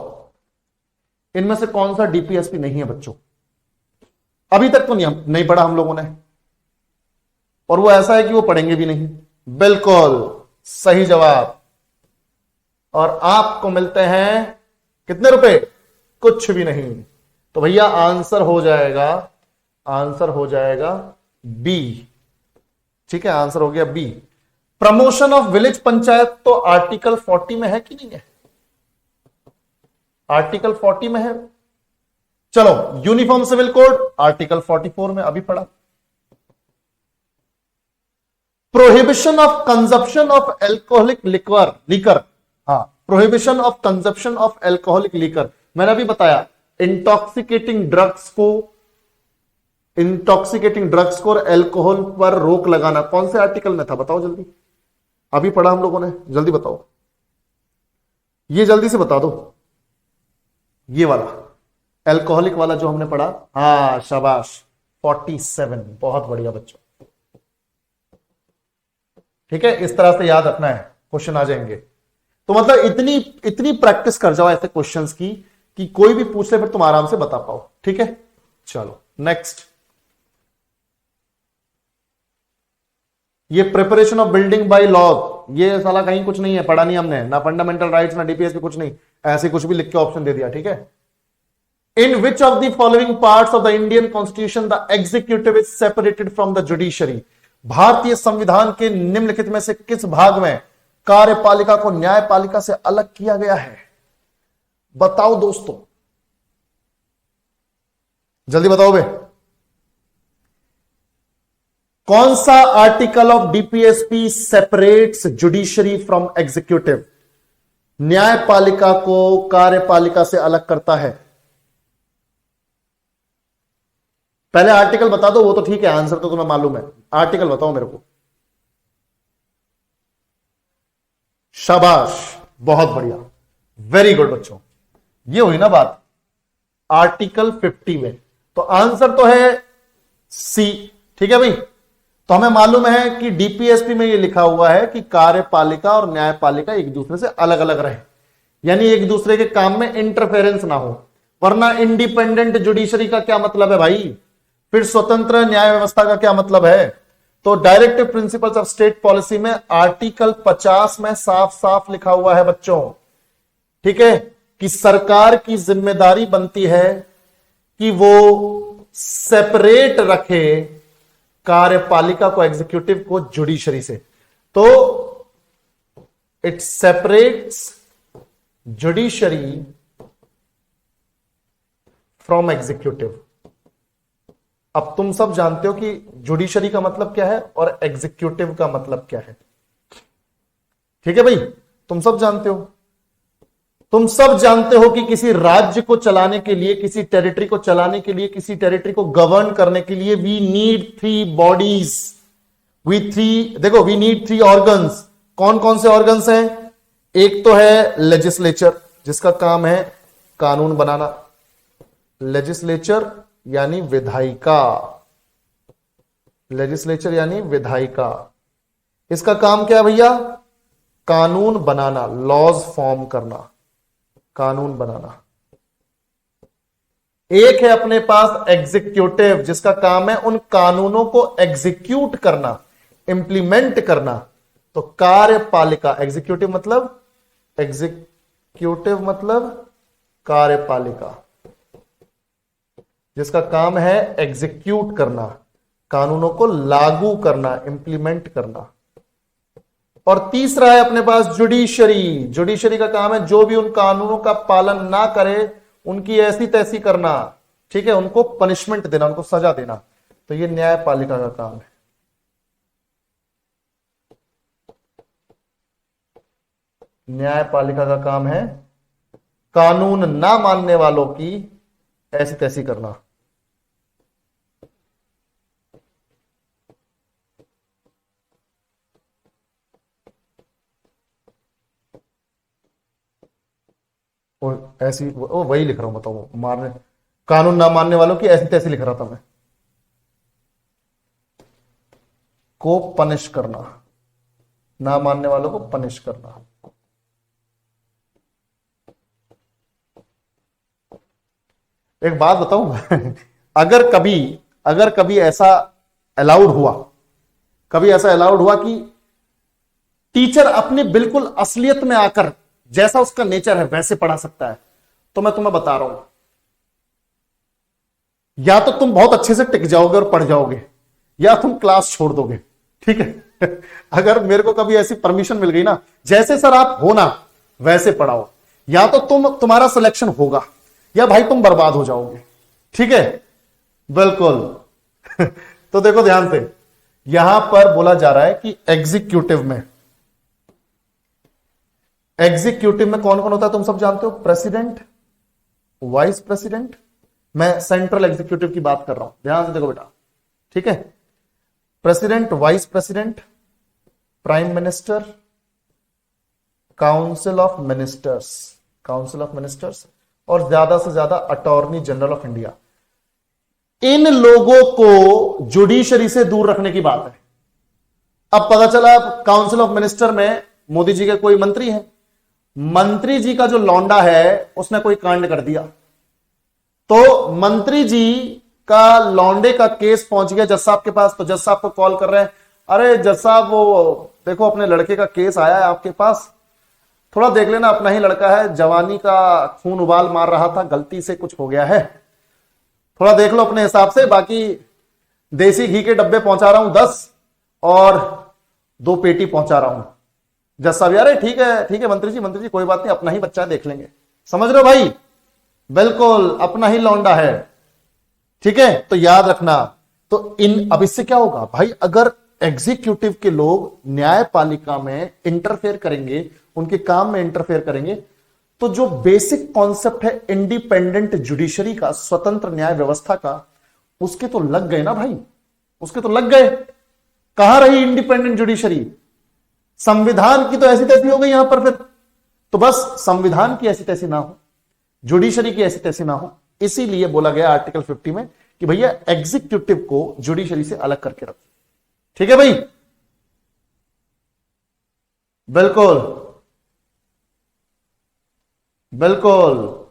इनमें से कौन सा डीपीएसपी नहीं है बच्चों, अभी तक तो नहीं पढ़ा हम लोगों ने, और वो ऐसा है कि वो पढ़ेंगे भी नहीं, बिल्कुल सही जवाब, और आपको मिलते हैं कितने रुपए, कुछ भी नहीं, तो भैया आंसर हो जाएगा, आंसर हो जाएगा बी, ठीक है, आंसर हो गया B. Promotion of village panchayat तो आर्टिकल 40 में है कि नहीं है, आर्टिकल 40 में है। चलो यूनिफॉर्म सिविल कोड आर्टिकल 44 में अभी पढ़ा। Prohibition of consumption of alcoholic liquor, हाँ, prohibition of consumption of alcoholic liquor, मैंने अभी बताया इंटॉक्सिकेटिंग ड्रग्स को और एल्कोहल पर रोक लगाना, कौन से आर्टिकल में था बताओ जल्दी, अभी पढ़ा हम लोगों ने, जल्दी बताओ, ये जल्दी से बता दो, ये वाला एल्कोहलिक वाला जो हमने पढ़ा, हाँ शाबाश 47, बहुत बढ़िया बच्चों, ठीक है, इस तरह से याद रखना है, क्वेश्चन आ जाएंगे, तो मतलब इतनी प्रैक्टिस कर जाओ ऐसे क्वेश्चंस की कि कोई भी पूछ ले फिर तुम आराम से बता पाओ, ठीक है। चलो नेक्स्ट, ये preparation of building by law, ये साला कहीं कुछ नहीं है, पढ़ा नहीं हमने, ना फंडामेंटल राइट्स ना डीपीएस पे कुछ नहीं, ऐसे कुछ भी लिख के ऑप्शन दे दिया, ठीक है। In which of the following parts of the Indian constitution the executive is separated from the judiciary, भारतीय संविधान के निम्नलिखित में से किस भाग में कार्यपालिका को न्यायपालिका से अलग किया गया है, बताओ दोस्तों, जल्दी बताओ बे, कौन सा article of DPSP separates judiciary from executive, न्यायपालिका को कार्यपालिका से अलग करता है, पहले आर्टिकल बता दो, वो तो ठीक है, आंसर तो तुम्हें मालूम है, आर्टिकल बताओ मेरे को, शाबाश बहुत बढ़िया, वेरी गुड बच्चों, ये हुई ना बात, आर्टिकल 50 में, तो आंसर तो है सी, ठीक है भाई, तो हमें मालूम है कि डीपीएसपी में ये लिखा हुआ है कि कार्यपालिका और न्यायपालिका एक दूसरे से अलग अलग रहे, यानी एक दूसरे के काम में इंटरफेरेंस ना हो, वरना इंडिपेंडेंट जुडिशरी का क्या मतलब है भाई, फिर स्वतंत्र न्याय व्यवस्था का क्या मतलब है। तो directive principles of state policy में आर्टिकल 50 में साफ साफ लिखा हुआ है बच्चों, ठीक है, कि सरकार की जिम्मेदारी बनती है कि वो सेपरेट रखे कार्यपालिका को, एग्जीक्यूटिव को जुडिशरी से, तो it separates judiciary from executive. अब तुम सब जानते हो कि जुडिशरी का मतलब क्या है और एग्जीक्यूटिव का मतलब क्या है, ठीक है भाई, तुम सब जानते हो, तुम सब जानते हो कि किसी राज्य को चलाने के लिए, किसी टेरिटरी को चलाने के लिए, किसी टेरिटरी को गवर्न करने के लिए we need 3 bodies, we need 3 organs. कौन कौन से ऑर्गन्स हैं? एक तो है लेजिस्लेचर, जिसका काम है कानून बनाना, लेजिस्लेचर यानी विधायिका, लेजिस्लेचर यानी विधायिका। इसका काम क्या है भैया? कानून बनाना, लॉज फॉर्म करना, कानून बनाना। एक है अपने पास एग्जीक्यूटिव, जिसका काम है उन कानूनों को एग्जीक्यूट करना, इंप्लीमेंट करना। तो कार्यपालिका, एग्जीक्यूटिव मतलब कार्यपालिका, जिसका काम है एग्जीक्यूट करना, कानूनों को लागू करना, इंप्लीमेंट करना। और तीसरा है अपने पास जुडिशरी। जुडिशरी का काम है जो भी उन कानूनों का पालन ना करे उनकी ऐसी तैसी करना, ठीक है, उनको पनिशमेंट देना, उनको सजा देना। तो ये न्यायपालिका का काम है। न्यायपालिका का काम है कानून ना मानने वालों की ऐसी तैसी करना। और ऐसी वही लिख रहा हूं, बताओ, मारने, कानून ना मानने वालों की ऐसी तैसी लिख रहा था मैं, को पनिश करना, ना मानने वालों को पनिश करना। एक बात बताऊं अगर कभी ऐसा अलाउड हुआ कि टीचर अपनी बिल्कुल असलियत में आकर जैसा उसका नेचर है वैसे पढ़ा सकता है, तो मैं तुम्हें बता रहा हूं, या तो तुम बहुत अच्छे से टिक जाओगे और पढ़ जाओगे, या तुम क्लास छोड़ दोगे, ठीक है। अगर मेरे को कभी ऐसी परमिशन मिल गई ना, जैसे सर आप हो ना वैसे पढ़ाओ, या तो तुम्हारा सिलेक्शन होगा या भाई तुम बर्बाद हो जाओगे, ठीक है, बिल्कुल। तो देखो ध्यान से, यहां पर बोला जा रहा है कि एग्जीक्यूटिव में कौन कौन होता है तुम सब जानते हो? President, vice president. मैं सेंट्रल एग्जीक्यूटिव की बात कर रहा हूं, ध्यान से देखो बेटा, ठीक है। President, vice president, prime minister, council of ministers और ज्यादा से ज्यादा अटॉर्नी जनरल ऑफ इंडिया। इन लोगों को जुडिशरी से दूर रखने की बात है। अब पता चला काउंसिल ऑफ मिनिस्टर में मोदी जी के कोई मंत्री हैं, मंत्री जी का जो लौंडा है उसने कोई कांड कर दिया, तो मंत्री जी का लौंडे का केस पहुंच गया जज साहब के पास। तो जज साहब को कॉल कर रहे हैं, अरे जज साहब वो देखो अपने लड़के का केस आया है आपके पास, थोड़ा देख लेना, अपना ही लड़का है, जवानी का खून उबाल मार रहा था, गलती से कुछ हो गया है, थोड़ा देख लो अपने हिसाब से, बाकी देसी घी के डब्बे पहुंचा रहा हूं 10 और 2 पेटी पहुंचा रहा हूं। जज साहब, अरे ठीक है मंत्री जी कोई बात नहीं, अपना ही बच्चा देख लेंगे। समझ रहे हो भाई? बिल्कुल अपना ही लौंडा है, ठीक है। तो याद रखना, तो अब इससे क्या होगा भाई, अगर एग्जीक्यूटिव के लोग न्यायपालिका में इंटरफेयर करेंगे, उनके काम में इंटरफेयर करेंगे, तो जो बेसिक कॉन्सेप्ट है इंडिपेंडेंट जुडिशरी का, स्वतंत्र न्याय व्यवस्था का, उसके तो लग गए ना भाई, उसके तो लग गए। कहां रही इंडिपेंडेंट जुडिशरी? संविधान की तो ऐसी तैसी हो गई यहां पर। फिर तो बस संविधान की ऐसी तैसी ना हो, जुडिशरी की ऐसी तैसी ना हो, इसीलिए बोला गया आर्टिकल 50 में कि भैया एग्जीक्यूटिव को जुडिशरी से अलग करके रखो, ठीक है भाई? बिल्कुल बिल्कुल,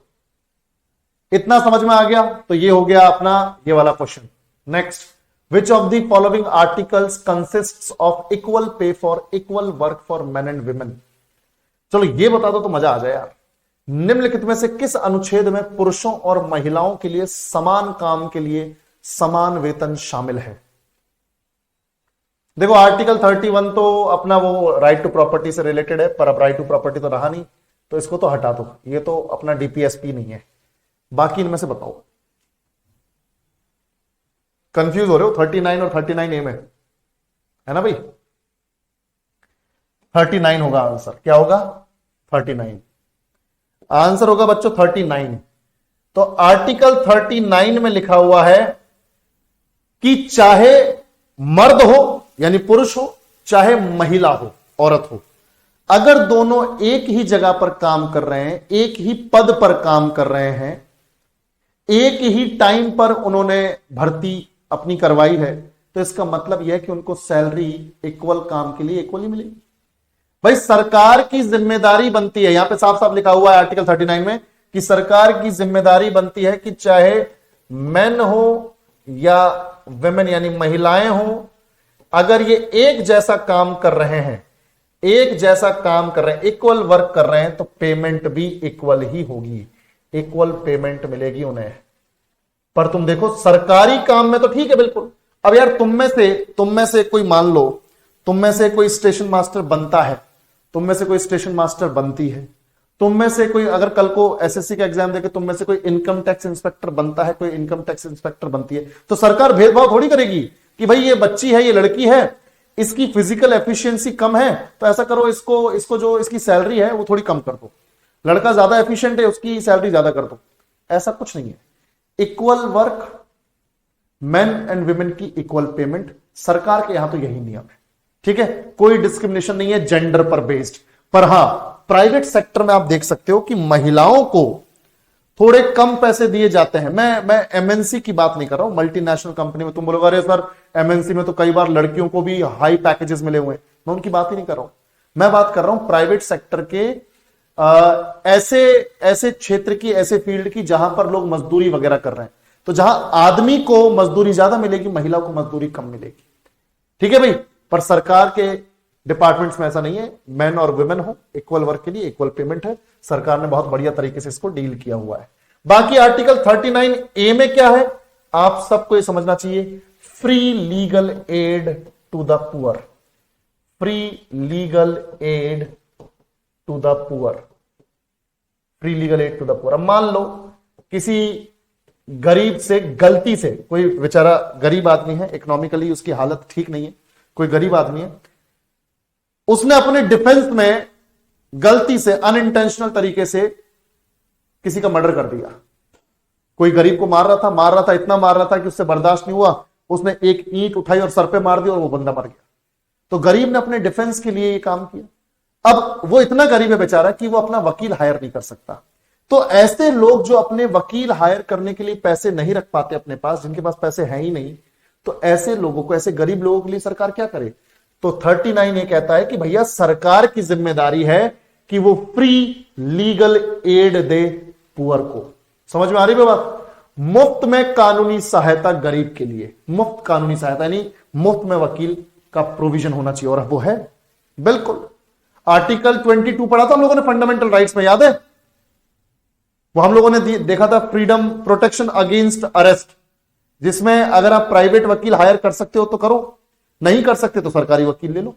इतना समझ में आ गया? तो ये हो गया अपना ये वाला question. Next, which of the following articles consists of equal pay for equal work for main and women? चलो ये बता दो तो मजा आ जाए यार। निम्नलिखित में से किस अनुच्छेद में पुरुषों और महिलाओं के लिए समान काम के लिए समान वेतन शामिल है? देखो आर्टिकल 31 तो अपना वो राइट टू प्रॉपर्टी से रिलेटेड है, पर अब राइट टू प्रॉपर्टी तो रहा नहीं, तो इसको तो हटा दो, ये तो अपना डीपीएसपी नहीं है। बाकी इनमें से बताओ, कंफ्यूज हो रहे हो? 39 और 39A में है ना भाई? 39 होगा आंसर। क्या होगा? 39 आंसर होगा बच्चों, 39। तो आर्टिकल 39 में लिखा हुआ है कि चाहे मर्द हो यानी पुरुष हो, चाहे महिला हो, औरत हो, अगर दोनों एक ही जगह पर काम कर रहे हैं, एक ही पद पर काम कर रहे हैं, एक ही टाइम पर उन्होंने भर्ती अपनी करवाई है, तो इसका मतलब यह है कि उनको सैलरी इक्वल काम के लिए इक्वल ही मिलेगी। भाई सरकार की जिम्मेदारी बनती है, यहां पे साफ साफ लिखा हुआ है आर्टिकल 39 में कि सरकार की जिम्मेदारी बनती है कि चाहे मेन हो या विमेन यानी महिलाएं हो, अगर ये एक जैसा काम कर रहे हैं, एक जैसा काम कर रहे हैं, इक्वल वर्क कर रहे हैं, तो पेमेंट भी इक्वल ही होगी, इक्वल पेमेंट मिलेगी उन्हें। पर तुम देखो सरकारी काम में तो ठीक है बिल्कुल। अब यार तुम में से कोई मान लो, तुम में से कोई स्टेशन मास्टर बनता है, तुम में से कोई स्टेशन मास्टर बनती है, तुम में से कोई अगर कल को एसएससी का एग्जाम देके तुम में से कोई इनकम टैक्स इंस्पेक्टर बनता है, कोई इनकम टैक्स इंस्पेक्टर बनती है, तो सरकार भेदभाव थोड़ी करेगी कि भाई ये बच्ची है, ये लड़की है, इसकी फिजिकल एफिशिएंसी कम है तो ऐसा करो इसको जो इसकी सैलरी है वो थोड़ी कम कर दो, लड़का ज्यादा एफिशिएंट है उसकी सैलरी ज्यादा कर दो। ऐसा कुछ नहीं है। Equal work, main and women की इक्वल पेमेंट, सरकार के यहां तो यही नियम है। ठीक है, कोई डिस्क्रिमिनेशन नहीं है जेंडर पर बेस्ड। पर हां, प्राइवेट सेक्टर में आप देख सकते हो कि महिलाओं को थोड़े कम पैसे दिए जाते हैं। मैं एमएनसी की बात नहीं कर रहा हूं, मल्टीनेशनल कंपनी में तुम बोलोगे अरे सर एमएनसी में तो कई बार लड़कियों को भी हाई पैकेजेस मिले हुए हैं, मैं उनकी बात ही नहीं कर रहा हूं। मैं बात कर रहा हूं प्राइवेट सेक्टर के ऐसे क्षेत्र की, ऐसे फील्ड की जहां पर लोग मजदूरी वगैरह कर रहे हैं, तो जहां आदमी को मजदूरी ज्यादा मिलेगी, महिला को मजदूरी कम मिलेगी। ठीक है भाई, पर सरकार के डिपार्टमेंट्स में ऐसा नहीं है, मेन और वुमेन हो, इक्वल वर्क के लिए इक्वल पेमेंट है। सरकार ने बहुत बढ़िया तरीके से इसको डील किया हुआ है। बाकी आर्टिकल 39A में क्या है आप सबको ये समझना चाहिए, free legal aid to the poor, free legal aid to the poor, free legal aid to the poor. अब मान लो किसी गरीब से गलती से, कोई बेचारा गरीब आदमी है, इकोनॉमिकली उसकी हालत ठीक नहीं है, कोई गरीब आदमी है, उसने अपने डिफेंस में गलती से अनइंटेंशनल तरीके से किसी का मर्डर कर दिया। कोई गरीब को मार रहा था, इतना मार रहा था कि उससे बर्दाश्त नहीं हुआ, उसने एक ईंट उठाई और सर पे मार दी और वो बंदा मर गया। तो गरीब ने अपने डिफेंस के लिए ये काम किया। अब वो इतना गरीब है बेचारा कि वो अपना वकील हायर नहीं कर सकता। तो ऐसे लोग जो अपने वकील हायर करने के लिए पैसे नहीं रख पाते अपने पास, जिनके पास पैसे हैं ही नहीं, तो ऐसे लोगों को, ऐसे गरीब लोगों के लिए सरकार क्या करे? तो 39 ये कहता है कि भैया सरकार की जिम्मेदारी है कि वो फ्री लीगल एड दे पुअर को। समझ में आ रही है बात? मुफ्त में कानूनी सहायता गरीब के लिए, मुफ्त कानूनी सहायता, यानी मुफ्त में वकील का प्रोविजन होना चाहिए, और वो है बिल्कुल। आर्टिकल 22 पढ़ा था हम लोगों ने फंडामेंटल राइट्स में, याद है? वो हम लोगों ने देखा था, फ्रीडम प्रोटेक्शन अगेंस्ट अरेस्ट, जिसमें अगर आप प्राइवेट वकील हायर कर सकते हो तो करो, नहीं कर सकते तो सरकारी वकील ले लो।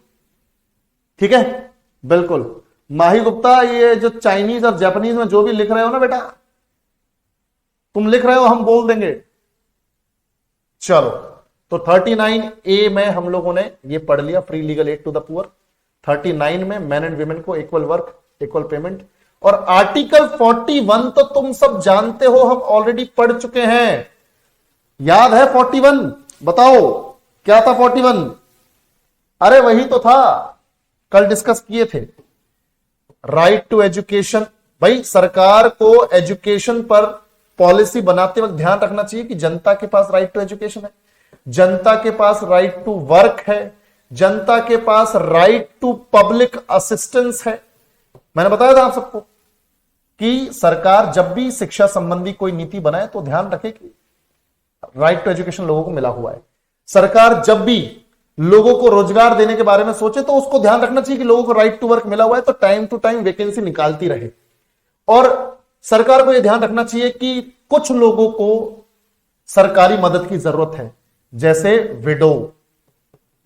ठीक है, बिल्कुल। माही गुप्ता, ये जो चाइनीज और जापानीज में जो भी लिख रहे हो ना बेटा, तुम लिख रहे हो हम बोल देंगे। चलो, तो 39A में हम लोगों ने ये पढ़ लिया, free legal aid to the poor. 39 में मैन एंड वीमेन को इक्वल वर्क इक्वल पेमेंट। और आर्टिकल 41 तो तुम सब जानते हो, हम ऑलरेडी पढ़ चुके हैं। याद है 41? बताओ क्या था 41? अरे वही तो था, कल डिस्कस किए थे, राइट टू एजुकेशन। भाई सरकार को एजुकेशन पर पॉलिसी बनाते वक्त ध्यान रखना चाहिए कि जनता के पास राइट टू एजुकेशन है, जनता के पास राइट टू वर्क है, जनता के पास राइट टू पब्लिक असिस्टेंस है। मैंने बताया था आप सबको कि सरकार जब भी शिक्षा संबंधी कोई नीति बनाए तो ध्यान रखे कि राइट टू एजुकेशन लोगों को मिला हुआ है। सरकार जब भी लोगों को रोजगार देने के बारे में सोचे तो उसको ध्यान रखना चाहिए कि लोगों को राइट टू वर्क मिला हुआ है, तो टाइम टू टाइम वैकेंसी निकालती रहे। और सरकार को यह ध्यान रखना चाहिए कि कुछ लोगों को सरकारी मदद की जरूरत है, जैसे विडो,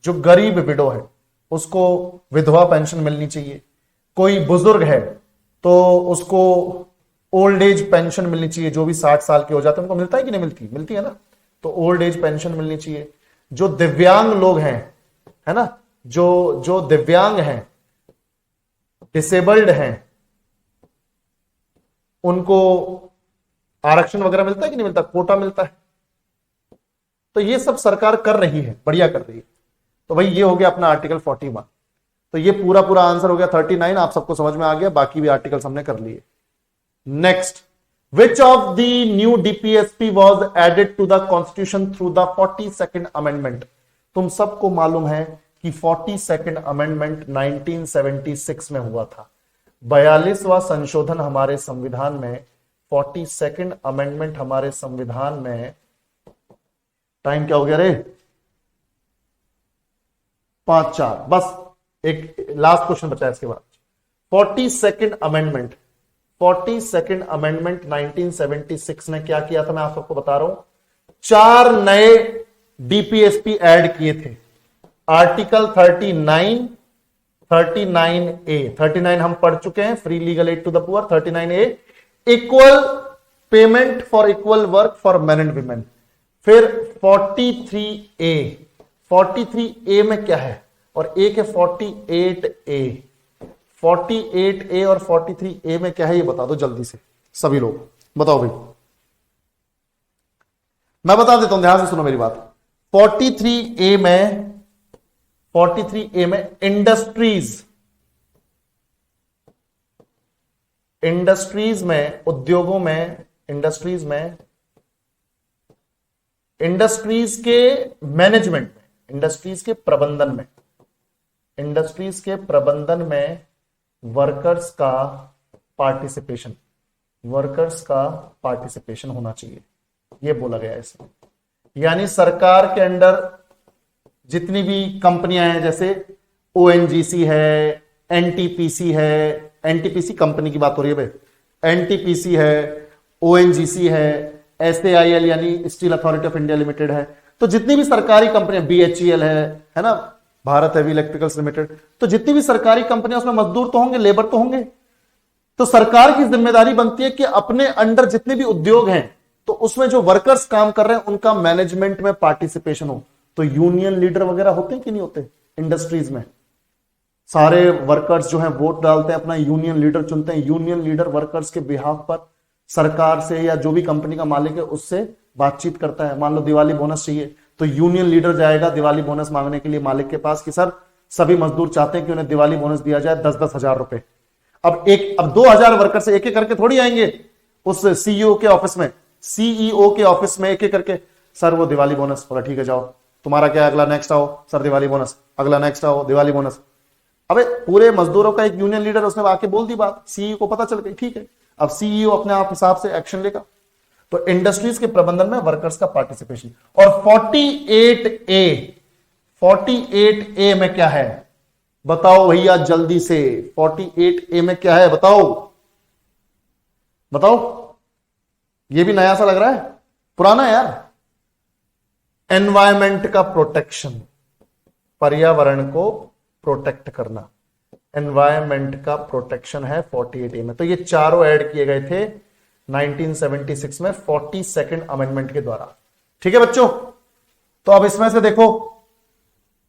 जो गरीब विडो है उसको विधवा पेंशन मिलनी चाहिए। कोई बुजुर्ग है तो उसको ओल्ड एज पेंशन मिलनी चाहिए, जो भी 60 साल के हो जाते हैं उनको मिलता है कि नहीं मिलती? मिलती है ना, तो ओल्ड एज पेंशन मिलनी चाहिए। जो दिव्यांग लोग हैं, है ना, जो दिव्यांग हैं, डिसेबल्ड हैं, उनको आरक्षण वगैरह मिलता है कि नहीं मिलता? कोटा मिलता है। तो ये सब सरकार कर रही है, बढ़िया कर रही है। तो भाई ये हो गया अपना आर्टिकल 41। तो ये पूरा आंसर हो गया 39, आप सबको समझ में आ गया। बाकी भी आर्टिकल्स हमने कर लिए। Next, which of the new DPSP was added to the constitution through the 42nd amendment? तुम सबको मालूम है कि 42nd अमेंडमेंट 1976 में हुआ था। 42वां संशोधन हमारे संविधान में, 42nd अमेंडमेंट हमारे संविधान में, टाइम क्या हो गया रे? 5-4, बस एक लास्ट क्वेश्चन बचा है इसके बाद। 42nd अमेंडमेंट 1976 ने क्या किया था, मैं आप सबको बता रहा हूं। 4 नए डीपीएसपी ऐड किए थे। आर्टिकल 39 हम पढ़ चुके हैं, free legal aid to the poor. 39A, equal payment for equal work for man and women. फिर 43A में क्या है, और एक है 48A। 48A और 43A में क्या है, ये बता दो जल्दी से सभी लोग, बताओ भाई। मैं बता देता हूं, ध्यान से सुनो मेरी बात। 43A में इंडस्ट्रीज में, उद्योगों में, इंडस्ट्रीज के मैनेजमेंट में, इंडस्ट्रीज के प्रबंधन में वर्कर्स का पार्टिसिपेशन होना चाहिए, यह बोला गया है इसमें। यानी सरकार के अंडर जितनी भी कंपनियां हैं, जैसे ओएनजीसी है, एनटीपीसी है, एनटीपीसी कंपनी की बात हो रही है भाई, एनटीपीसी है, ओएनजीसी है, एसएआईएल यानी steel authority of India limited है। तो जितनी भी सरकारी कंपनियां, बीएचईएल है ना, भारत हैवी इलेक्ट्रिकल्स लिमिटेड, तो जितनी भी सरकारी कंपनियां, उसमें मजदूर तो होंगे, लेबर तो होंगे। तो सरकार की जिम्मेदारी बनती है कि अपने अंडर जितने भी उद्योग हैं, तो उसमें जो वर्कर्स काम कर रहे हैं उनका मैनेजमेंट में पार्टिसिपेशन हो। तो यूनियन लीडर वगैरह होते हैं कि नहीं होते इंडस्ट्रीज में? सारे वर्कर्स जो हैं वोट डालते हैं, अपना यूनियन लीडर चुनते हैं। यूनियन लीडर वर्कर्स के बिहाफ पर सरकार से या जो भी कंपनी का मालिक है उससे बातचीत करता है। मान लो दिवाली बोनस चाहिए, तो यूनियन लीडर जाएगा दिवाली बोनस मांगने के लिए मालिक के पास कि सर सभी मजदूर चाहते हैं कि उन्हें दिवाली बोनस दिया जाए 10-10 हजार रुपए। अब 2000 वर्कर से एक एक करके थोड़ी आएंगे उस सीईओ के ऑफिस में, एक एक करके, सर वो दिवाली बोनस, बोला ठीक है जाओ, तुम्हारा क्या अगला नेक्स्ट आओ, सर दिवाली बोनस, अगला नेक्स्ट आओ दिवाली बोनस। अबे पूरे मजदूरों का एक यूनियन लीडर, उसने आके बोल दी बात, सीईओ को पता चल गई, ठीक है, अब सीईओ अपने आप हिसाब से एक्शन लेगा। तो इंडस्ट्रीज के प्रबंधन में वर्कर्स का पार्टिसिपेशन। और 48A में क्या है बताओ भैया जल्दी से, 48A में क्या है बताओ, ये भी नया सा लग रहा है, पुराना है यार। एनवायरमेंट का प्रोटेक्शन, पर्यावरण को प्रोटेक्ट करना, एनवायरमेंट का प्रोटेक्शन है 48A में। तो ये चारों ऐड किए गए थे 1976 में 42nd अमेंडमेंट के द्वारा। ठीक है बच्चों, तो अब इसमें से देखो,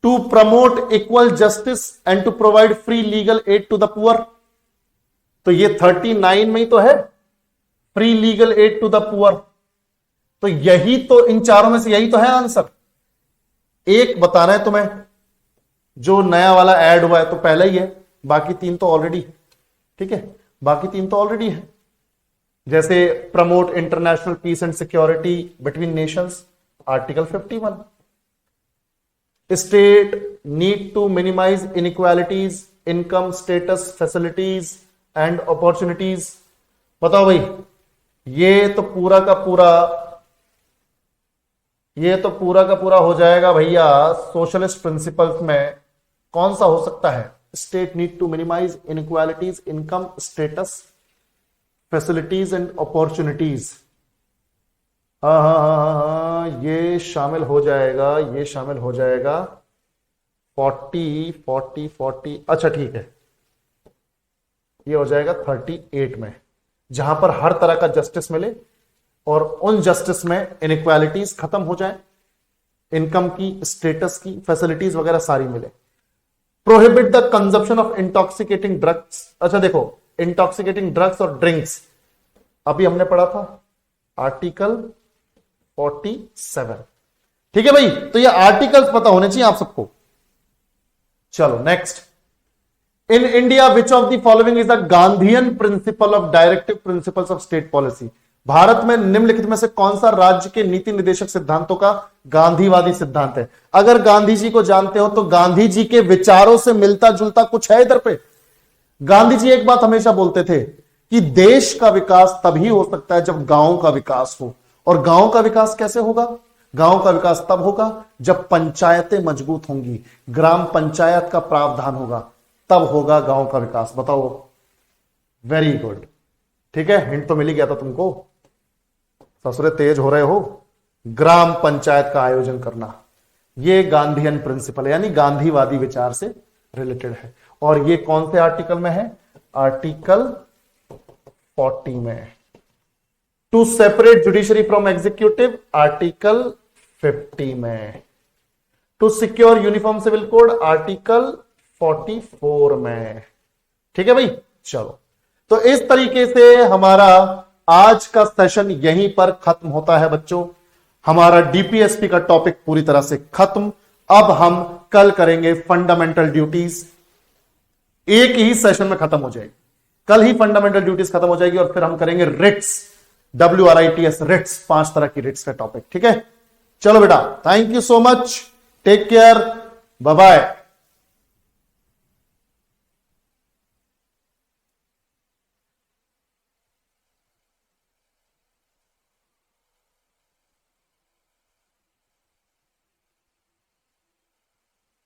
to promote equal justice and to provide free legal aid to the poor, तो ये 39 में ही तो है, free legal aid to the poor. तो यही तो, इन चारों में से यही तो है आंसर। एक बताना है तुम्हें, जो नया वाला ऐड हुआ है तो पहला ही है, बाकी 3 तो ऑलरेडी है। ठीक है, बाकी 3 तो ऑलरेडी है, जैसे promote international peace and security between nations, article 51। State need to minimize inequalities, income, status, facilities and opportunities. बताओ भाई, ये तो पूरा का पूरा हो जाएगा भैया सोशलिस्ट प्रिंसिपल्स में। कौन सा हो सकता है? State need to minimize inequalities, income, status, facilities and opportunities. हाँ, ये शामिल हो जाएगा 40। अच्छा ठीक है, ये हो जाएगा 38 में, जहां पर हर तरह का जस्टिस मिले और उन जस्टिस में इनइक्वालिटीज खत्म हो जाए, इनकम की, स्टेटस की, फैसिलिटीज वगैरह सारी मिले। Prohibit the consumption of intoxicating drugs. अच्छा देखो, इंटॉक्सिकेटिंग ड्रग्स और ड्रिंक्स अभी हमने पढ़ा था, आर्टिकल 47। ठीक है भाई, तो ये आर्टिकल्स पता होने चाहिए आप सबको। चलो next, in India which of the following is the Gandhian principle of directive principles of state policy. Bharat में निम्नलिखित में से कौन सा राज्य के नीति निर्देशक सिद्धांतों का गांधीवादी सिद्धांत है? अगर गांधी जी को जानते हो तो गांधी जी के विचारों से मिलता जुलता कुछ है इधर पे। गांधी जी एक बात हमेशा बोलते थे कि देश का विकास तभी हो सकता है जब गांव का विकास हो। और गांव का विकास कैसे होगा? गांव का विकास तब होगा जब पंचायतें मजबूत होंगी, ग्राम पंचायत का प्रावधान होगा, तब होगा गांव का विकास। बताओ। वेरी गुड, ठीक है, हिंट तो मिल ही गया था तुमको। ससुरे तेज हो रहे हो। ग्राम पंचायत का आयोजन करना, यह गांधीयन प्रिंसिपल है, यानी गांधीवादी विचार से रिलेटेड है। और ये कौन से आर्टिकल में है? आर्टिकल 40 में। To separate judiciary from executive, article 50 में। To secure uniform civil code, article 44 में। ठीक है भाई, चलो। तो इस तरीके से हमारा आज का सेशन यहीं पर खत्म होता है बच्चों। हमारा डीपीएसपी का टॉपिक पूरी तरह से खत्म। अब हम कल करेंगे फंडामेंटल ड्यूटीज, एक ही सेशन में खत्म हो जाएगी। कल ही फंडामेंटल ड्यूटीज खत्म हो जाएगी और फिर हम करेंगे रिट्स, WRITS रिट्स, 5 तरह की रिट्स का टॉपिक। ठीक है, चलो बेटा, thank you so much, take care, bye bye.